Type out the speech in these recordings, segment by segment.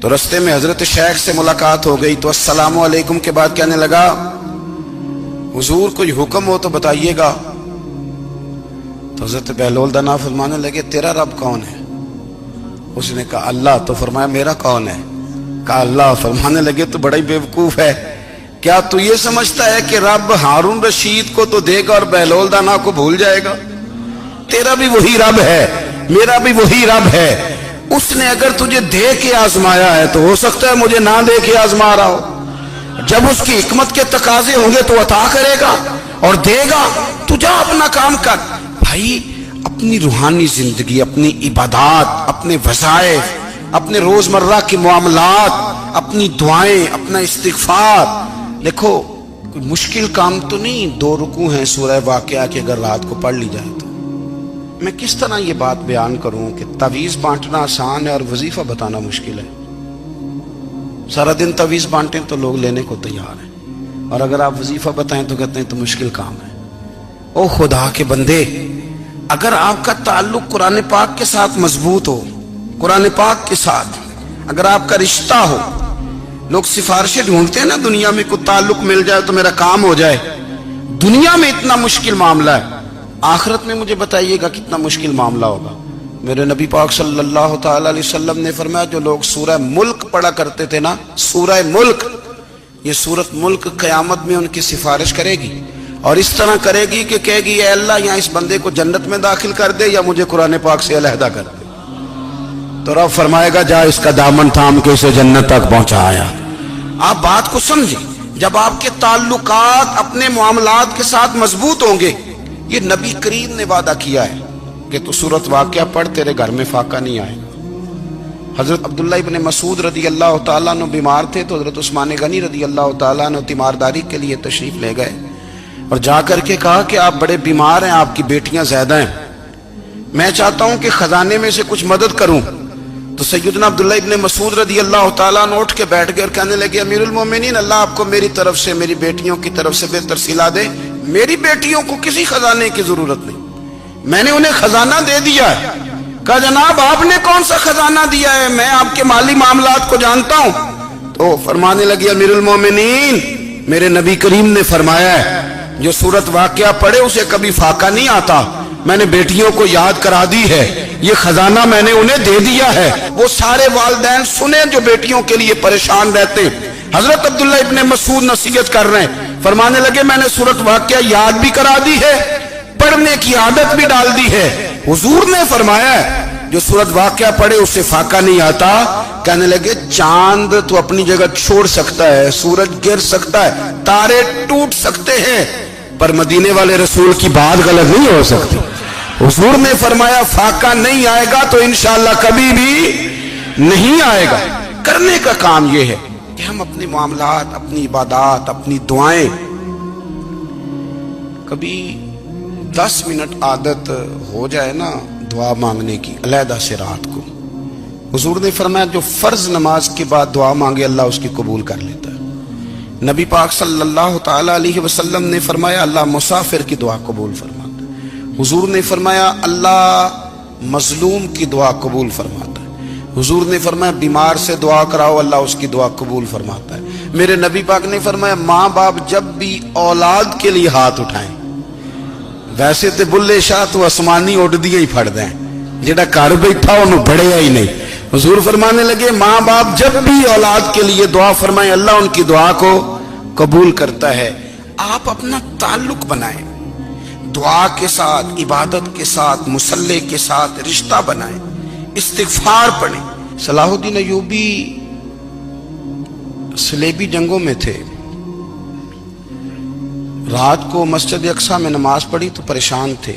تو رستے میں حضرت شیخ سے ملاقات ہو گئی تو السلام علیکم کے بعد کہنے لگا حضور کوئی حکم ہو تو بتائیے گا. تو حضرت بہلول دانا فرمانے لگے تیرا رب کون ہے؟ اس نے کہا اللہ. تو فرمایا میرا کون ہے؟ کہا اللہ. فرمانے لگے تو بڑا ہی بیوقوف ہے، کیا تو یہ سمجھتا ہے کہ رب ہارون رشید کو تو دے گا اور بہلول دانا کو بھول جائے گا؟ تیرا بھی وہی رب ہے، میرا بھی وہی رب ہے. اس نے اگر تجھے دے کے آزمایا ہے تو ہو سکتا ہے مجھے نہ دے کے آزما رہا ہو. جب اس کی حکمت کے تقاضے ہوں گے تو عطا کرے گا اور دے گا. تو جا اپنا کام کر. بھائی اپنی روحانی زندگی، اپنی عبادات، اپنے وظائف، اپنے روزمرہ کے معاملات، اپنی دعائیں، اپنا استغفار. دیکھو کوئی مشکل کام تو نہیں 2 رکوع ہیں سورہ واقعہ کہ اگر رات کو پڑھ لی جائے تو. میں کس طرح یہ بات بیان کروں کہ تعویذ بانٹنا آسان ہے اور وظیفہ بتانا مشکل ہے. سارا دن تعویذ بانٹیں تو لوگ لینے کو تیار ہیں، اور اگر آپ وظیفہ بتائیں تو کہتے ہیں تو مشکل کام ہے. او خدا کے بندے، اگر آپ کا تعلق قرآن پاک کے ساتھ مضبوط ہو، قرآن پاک کے ساتھ اگر آپ کا رشتہ ہو، لوگ سفارشیں ڈھونڈتے ہیں نا دنیا میں کوئی تعلق مل جائے تو میرا کام ہو جائے. دنیا میں اتنا مشکل معاملہ ہے، آخرت میں مجھے بتائیے گا کتنا مشکل معاملہ ہوگا. میرے نبی پاک صلی اللہ تعالی علیہ وسلم نے فرمایا جو لوگ سورہ ملک پڑھا کرتے تھے نا، سورہ ملک، یہ سورت ملک قیامت میں ان کی سفارش کرے گی، اور اس طرح کرے گی کہ کہے گی اے اللہ یہاں اس بندے کو جنت میں داخل کر دے یا مجھے قرآن پاک سے علیحدہ کر دے. تو رب فرمائے گا جا اس کا دامن تھام کے اسے جنت تک پہنچایا. آپ بات کو سمجھیں، جب آپ کے تعلقات اپنے معاملات کے ساتھ مضبوط ہوں گے. یہ نبی کریم نے وعدہ کیا ہے کہ تو سورت واقعہ پڑھ تیرے گھر میں فاقہ نہیں آئے گا. حضرت عبداللہ ابن مسعود رضی اللہ تعالیٰ عنہ بیمار تھے تو حضرت عثمان غنی رضی اللہ تعالیٰ عنہ تیمارداری کے لیے تشریف لے گئے اور جا کر کے کہا کہ آپ بڑے بیمار ہیں، آپ کی بیٹیاں زیادہ ہیں، میں چاہتا ہوں کہ خزانے میں سے کچھ مدد کروں. تو سیدنا عبداللہ ابن مسعود رضی اللہ تعالیٰ عنہ اٹھ کے بیٹھ گئے اور کہنے لگے امیر المومنین، اللہ آپ کو میری طرف سے، میری بیٹیوں کی طرف سے بہتر صلہ دے. میری بیٹیوں کو کسی خزانے کی ضرورت نہیں، میں نے انہیں خزانہ دے دیا ہے. کہا جناب آپ نے کون سا خزانہ دیا ہے، میں آپ کے مالی معاملات کو جانتا ہوں. تو فرمانے لگی امیر المومنین میرے نبی کریم نے فرمایا ہے جو سورت واقعہ پڑھے اسے کبھی فاقہ نہیں آتا. میں نے بیٹیوں کو یاد کرا دی ہے، یہ خزانہ میں نے انہیں دے دیا ہے. وہ سارے والدین سنیں جو بیٹیوں کے لیے پریشان رہتے. حضرت عبداللہ ابن مسعود نصیحت کر رہے ہیں، فرمانے لگے میں نے سورت واقعہ یاد بھی کرا دی ہے، پڑھنے کی عادت بھی ڈال دی ہے. حضور نے فرمایا ہے جو سورت واقعہ پڑھے اسے فاقہ نہیں آتا. کہنے لگے چاند تو اپنی جگہ چھوڑ سکتا ہے، سورج گر سکتا ہے، تارے ٹوٹ سکتے ہیں، پر مدینے والے رسول کی بات غلط نہیں ہو سکتی. حضور نے فرمایا فاقہ نہیں آئے گا تو انشاءاللہ کبھی بھی نہیں آئے گا. کرنے کا کام یہ ہے کہ ہم اپنے معاملات، اپنی عبادات، اپنی دعائیں کبھی 10 منٹ عادت ہو جائے نا دعا مانگنے کی علیحدہ سے رات کو. حضور نے فرمایا جو فرض نماز کے بعد دعا مانگے اللہ اس کی قبول کر لیتا ہے. نبی پاک صلی اللہ تعالی علیہ وسلم نے فرمایا اللہ مسافر کی دعا قبول فرماتا ہے. حضور نے فرمایا اللہ مظلوم کی دعا قبول فرماتا ہے. حضور نے فرمایا بیمار سے دعا کراؤ اللہ اس کی دعا قبول فرماتا ہے. میرے نبی پاک نے فرمایا ماں باپ جب بھی اولاد کے لیے ہاتھ اٹھائیں، ویسے تے بلے شاہ تو آسمانی اڈ دیا ہی پھڑ دیں، جڑا گھر بیٹھا انہوں بڑھیا ہی نہیں. حضور فرمانے لگے ماں باپ جب بھی اولاد کے لیے دعا فرمائیں اللہ ان کی دعا کو قبول کرتا ہے. آپ اپنا تعلق بنائیں دعا کے ساتھ، عبادت کے ساتھ، مصلی کے ساتھ رشتہ بنائیں، استغفار پڑھیں. صلاح الدین ایوبی صلیبی جنگوں میں تھے، رات کو مسجد اقصی میں نماز پڑھی تو پریشان تھے.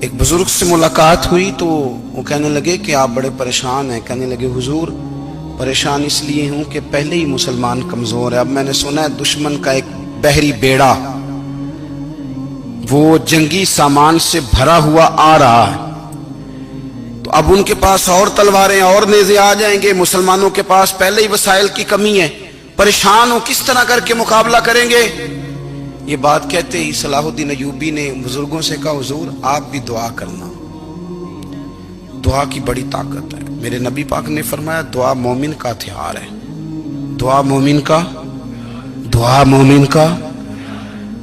ایک بزرگ سے ملاقات ہوئی تو وہ کہنے لگے کہ آپ بڑے پریشان ہیں. کہنے لگے حضور پریشان اس لیے ہوں کہ پہلے ہی مسلمان کمزور ہے، اب میں نے سنا ہے دشمن کا ایک بحری بیڑا وہ جنگی سامان سے بھرا ہوا آ رہا ہے، تو اب ان کے پاس اور تلواریں اور نیزے آ جائیں گے، مسلمانوں کے پاس پہلے ہی وسائل کی کمی ہے، پریشان ہو کس طرح کر کے مقابلہ کریں گے. یہ بات کہتے ہی صلاح الدین ایوبی نے بزرگوں سے کہا حضور آپ بھی دعا کرنا. دعا کی بڑی طاقت ہے. میرے نبی پاک نے فرمایا دعا مومن کا ہتھیار ہے. دعا مومن کا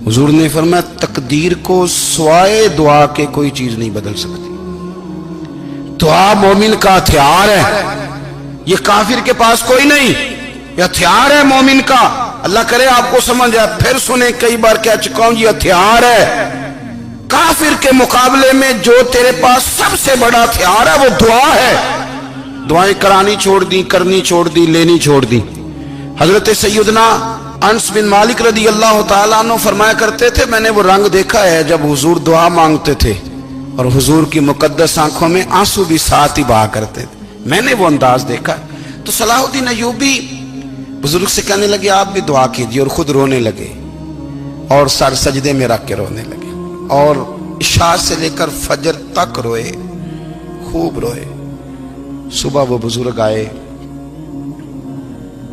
حضور نے فرمایا تقدیر کو سوائے دعا کے کوئی چیز نہیں بدل سکتی. دعا مومن کا ہتھیار ہے. یہ کافر کے پاس کوئی نہیں، یہ ہتھیار ہے مومن کا. اللہ کرے آپ کو سمجھ آئے. پھر سنیں، کئی بار کہہ چکا ہوں، یہ ہتھیار ہے. کافر کے مقابلے میں جو تیرے پاس سب سے بڑا ہتھیار ہے وہ دعا ہے. دعائیں کرانی چھوڑ دی، کرنی چھوڑ دی، لینی چھوڑ دی. حضرت سیدنا انس بن مالک رضی اللہ تعالیٰ عنہ فرمایا کرتے تھے میں نے وہ رنگ دیکھا ہے جب حضور دعا مانگتے تھے اور حضور کی مقدس آنکھوں میں آنسو بھی ساتھ ہی بہا کرتے تھے. میں نے وہ انداز دیکھا. تو صلاح الدین ایوبی بزرگ سے کہنے لگے آپ بھی دعا کیجئے، اور خود رونے لگے اور سر سجدے میں رکھ کے رونے لگے اور عشاء سے لے کر فجر تک روئے، خوب روئے. صبح وہ بزرگ آئے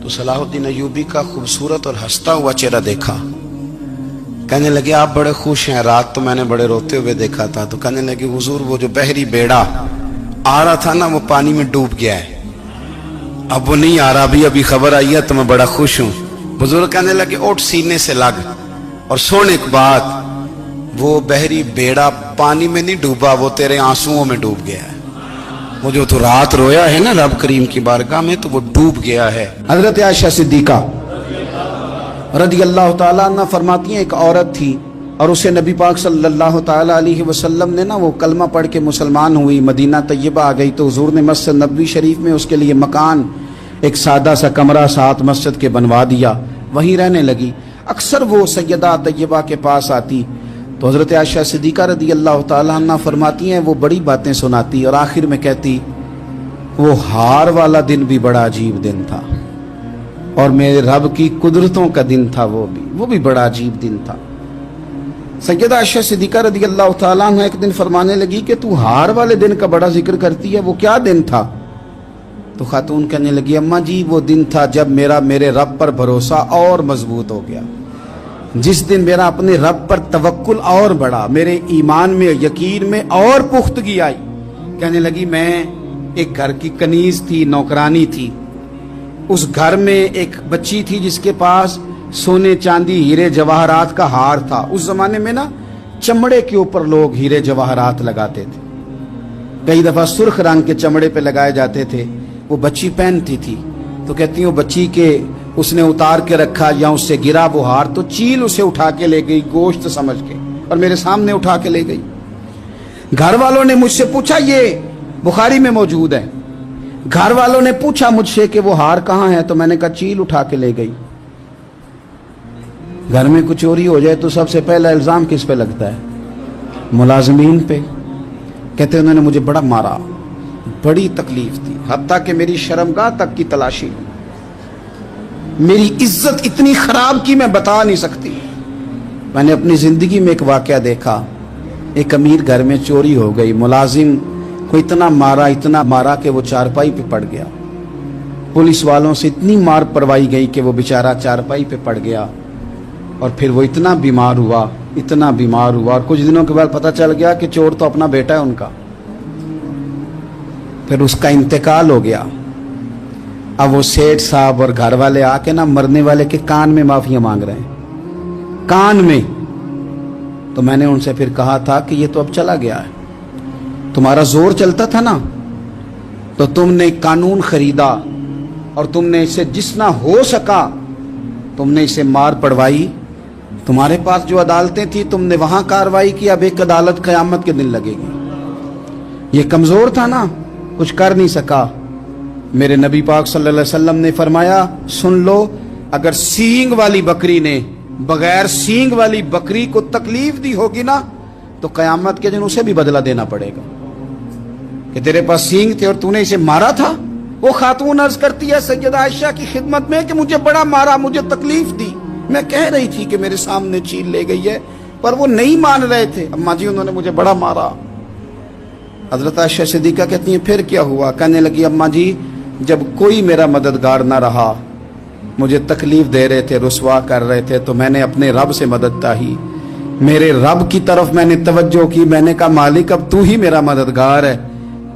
تو صلاح الدین ایوبی کا خوبصورت اور ہنستا ہوا چہرہ دیکھا. کہنے لگے آپ بڑے خوش ہیں، رات تو میں نے بڑے روتے ہوئے دیکھا تھا. تو کہنے لگے حضور وہ جو بحری بیڑا آ رہا تھا نا وہ پانی میں ڈوب گیا ہے، اب وہ نہیں آ رہا. ابھی خبر آئی ہے تو میں بڑا خوش ہوں. بزرگ کہنے لگے اٹھ سینے سے لگ اور سن ایک بات، وہ بحری بیڑا پانی میں نہیں ڈوبا، وہ تیرے آنسوؤں میں ڈوب گیا ہے. وہ جو تو رات رویا ہے نا رب کریم کی بارگاہ میں تو وہ ڈوب گیا ہے. حضرت عائشہ صدیقہ رضی اللہ تعالیٰ عنہ فرماتی ہیں ایک عورت تھی اور اسے نبی پاک صلی اللہ تعالیٰ علیہ وسلم نے نا وہ کلمہ پڑھ کے مسلمان ہوئی، مدینہ طیبہ آ گئی تو حضور نے مسجد نبوی شریف میں اس کے لیے مکان، ایک سادہ سا کمرہ ساتھ مسجد کے بنوا دیا، وہیں رہنے لگی. اکثر وہ سیدہ طیبہ کے پاس آتی تو حضرت عائشہ صدیقہ رضی اللہ تعالیٰ عنہ فرماتی ہیں وہ بڑی باتیں سناتی اور آخر میں کہتی وہ ہار والا دن بھی بڑا عجیب دن تھا اور میرے رب کی قدرتوں کا دن تھا، وہ بھی بڑا عجیب دن تھا. سیدہ عائشہ صدیقہ رضی اللہ تعالیٰ عنہ ایک دن فرمانے لگی کہ تو ہار والے دن کا بڑا ذکر کرتی ہے، وہ کیا دن تھا؟ تو خاتون کہنے لگی اماں جی وہ دن تھا جب میرے رب پر بھروسہ اور مضبوط ہو گیا، جس دن میرا اپنے رب پر توکل اور بڑھا، میرے ایمان میں یقین میں اور پختگی آئی. کہنے لگی میں ایک گھر کی کنیز تھی، نوکرانی تھی، اس گھر میں ایک بچی تھی جس کے پاس سونے چاندی ہیرے جواہرات کا ہار تھا. اس زمانے میں نا چمڑے کے اوپر لوگ ہیرے جواہرات لگاتے تھے، کئی دفعہ سرخ رنگ کے چمڑے پہ لگائے جاتے تھے. وہ بچی پہنتی تھی تو کہتی ہیں وہ بچی کے اس نے اتار کے رکھا یا اس سے گرا وہ ہار تو چیل اسے اٹھا کے لے گئی گوشت سمجھ کے اور میرے سامنے اٹھا کے لے گئی. گھر والوں نے مجھ سے پوچھا، یہ بخاری میں موجود ہے، گھر والوں نے پوچھا مجھ سے کہ وہ ہار کہاں ہے تو میں نے کہا چیل اٹھا کے لے گئی. گھر میں کچھ چوری ہو جائے تو سب سے پہلا الزام کس پہ لگتا ہے؟ ملازمین پہ. کہتے انہوں نے مجھے بڑا مارا، بڑی تکلیف تھی، حتیٰ کہ میری شرمگاہ تک کی تلاشی، میری عزت اتنی خراب کی میں بتا نہیں سکتی. میں نے اپنی زندگی میں ایک واقعہ دیکھا، ایک امیر گھر میں چوری ہو گئی، ملازم کو اتنا مارا کہ وہ چارپائی پہ پڑ گیا. پولیس والوں سے اتنی مار پروائی گئی کہ وہ بیچارہ چارپائی پہ پڑ گیا اور پھر وہ اتنا بیمار ہوا اور کچھ دنوں کے بعد پتہ چل گیا کہ چور تو اپنا بیٹا ہے ان کا. پھر اس کا انتقال ہو گیا. اب وہ سیٹھ صاحب اور گھر والے آ کے نا مرنے والے کے کان میں معافیاں مانگ رہے ہیں، کان میں. تو میں نے ان سے پھر کہا تھا کہ یہ تو اب چلا گیا ہے، تمہارا زور چلتا تھا نا تو تم نے قانون خریدا اور تم نے اسے جتنا ہو سکا تم نے اسے مار پڑوائی. تمہارے پاس جو عدالتیں تھیں تم نے وہاں کاروائی کی، اب ایک عدالت قیامت کے دن لگے گی. یہ کمزور تھا نا، کچھ کر نہیں سکا. میرے نبی پاک صلی اللہ علیہ وسلم نے فرمایا سن لو، اگر سینگ والی بکری نے بغیر سینگ والی بکری کو تکلیف دی ہوگی نا تو قیامت کے دن اسے بھی بدلہ دینا پڑے گا کہ تیرے پاس سینگ تھے اور تو نے اسے مارا تھا. وہ خاتون عرض کرتی ہے سیدہ عائشہ کی خدمت میں کہ مجھے بڑا مارا، مجھے تکلیف دی. میں کہہ رہی تھی کہ میرے سامنے چیل لے گئی ہے پر وہ نہیں مان رہے تھے. اماں جی انہوں نے مجھے بڑا مارا. حضرت عائشہ صدیقہ کہتی ہیں پھر کیا ہوا؟ کہنے لگی اماں جی جب کوئی میرا مددگار نہ رہا، مجھے تکلیف دے رہے تھے، رسوا کر رہے تھے، تو میں نے اپنے رب سے مدد چاہی، میرے رب کی طرف میں نے توجہ کی. میں نے کہا مالک اب تو ہی میرا مددگار ہے.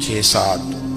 6-7,